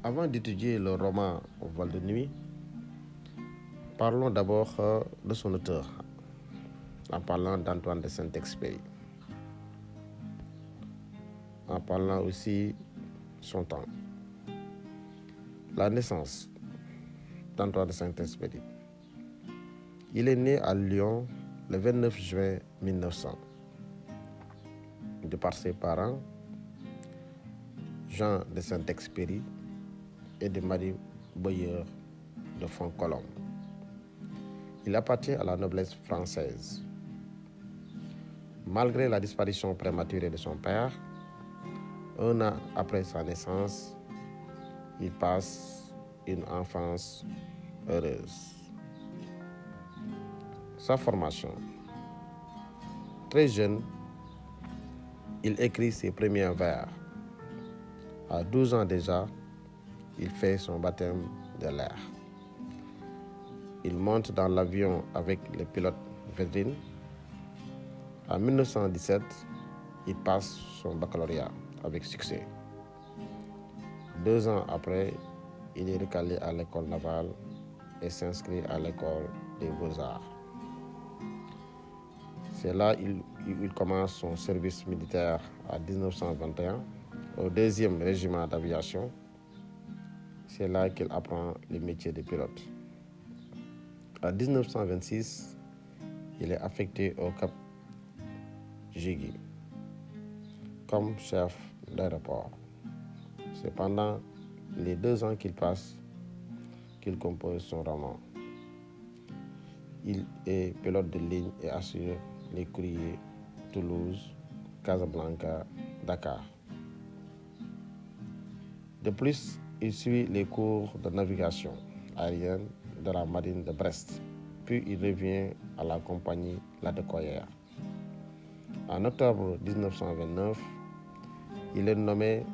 Avant d'étudier le roman Vol de nuit, parlons d'abord de son auteur, en parlant d'Antoine de Saint-Exupéry, en parlant aussi son temps. La naissance d'Antoine de Saint-Exupéry. Il est né à Lyon le 29 juin 1900. De par ses parents, Jean de Saint-Exupéry et de Marie Boyer de Fontcolombe. Il appartient à la noblesse française. Malgré la disparition prématurée de son père, un an après sa naissance, il passe une enfance heureuse. Sa formation. Très jeune, il écrit ses premiers vers. À 12 ans déjà, il fait son baptême de l'air. Il monte dans l'avion avec le pilote Védrine. En 1917, il passe son baccalauréat avec succès. 2 ans après, il est recalé à l'école navale et s'inscrit à l'école des beaux-arts. C'est là qu'il commence son service militaire en 1921 au 2e régiment d'aviation. C'est là qu'il apprend le métier de pilote. En 1926, il est affecté au Cap Jigui comme chef d'aéroport. C'est pendant les 2 ans qu'il passe qu'il compose son roman. Il est pilote de ligne et assure les courriers Toulouse, Casablanca, Dakar. De plus, il suit les cours de navigation aérienne de la marine de Brest, puis il revient à la compagnie Ladecoyère. En octobre 1929, il est nommé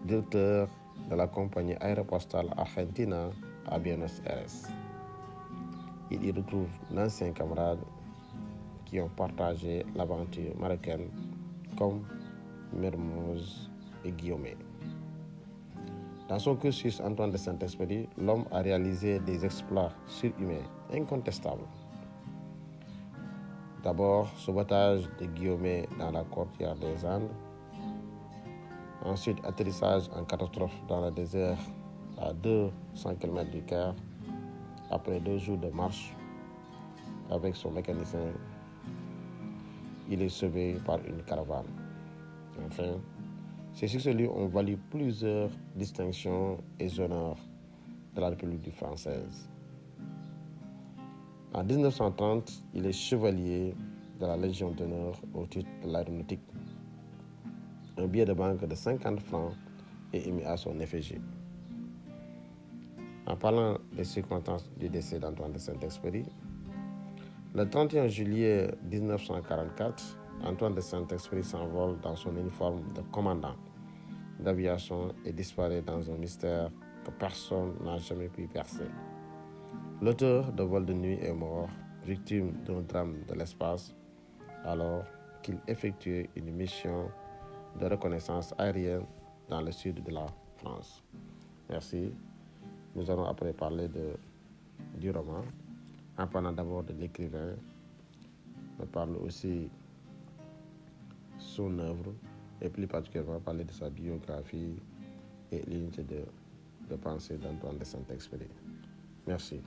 directeur de la compagnie aéropostale Argentina à Buenos Aires. Il y retrouve d'anciens camarades qui ont partagé l'aventure marocaine comme Mermoz et Guillaume. Dans son cursus, Antoine de Saint-Exupéry, l'homme a réalisé des exploits surhumains incontestables. D'abord, sauvetage de Guillaume dans la cordillère des Andes. Ensuite, atterrissage en catastrophe dans le désert à 200 km du Caire. Après 2 jours de marche avec son mécanicien, il est sauvé par une caravane. Enfin, ces succès lui ont valu plusieurs distinctions et honneurs de la République française. En 1930, il est chevalier de la Légion d'honneur au titre de l'aéronautique. Un billet de banque de 50 francs est émis à son effigie. En parlant des circonstances du décès d'Antoine de Saint-Exupéry, le 31 juillet 1944, Antoine de Saint-Exupéry s'envole dans son uniforme de commandant d'aviation et disparaît dans un mystère que personne n'a jamais pu percer. L'auteur de Vol de nuit est mort, victime d'un drame de l'espace, alors qu'il effectuait une mission de reconnaissance aérienne dans le sud de la France. Merci. Nous allons après parler du roman, en parlant d'abord de l'écrivain. On parle aussi son œuvre et plus particulièrement parler de sa biographie et l'unité de pensée d'Antoine de Saint-Exupéry. Merci.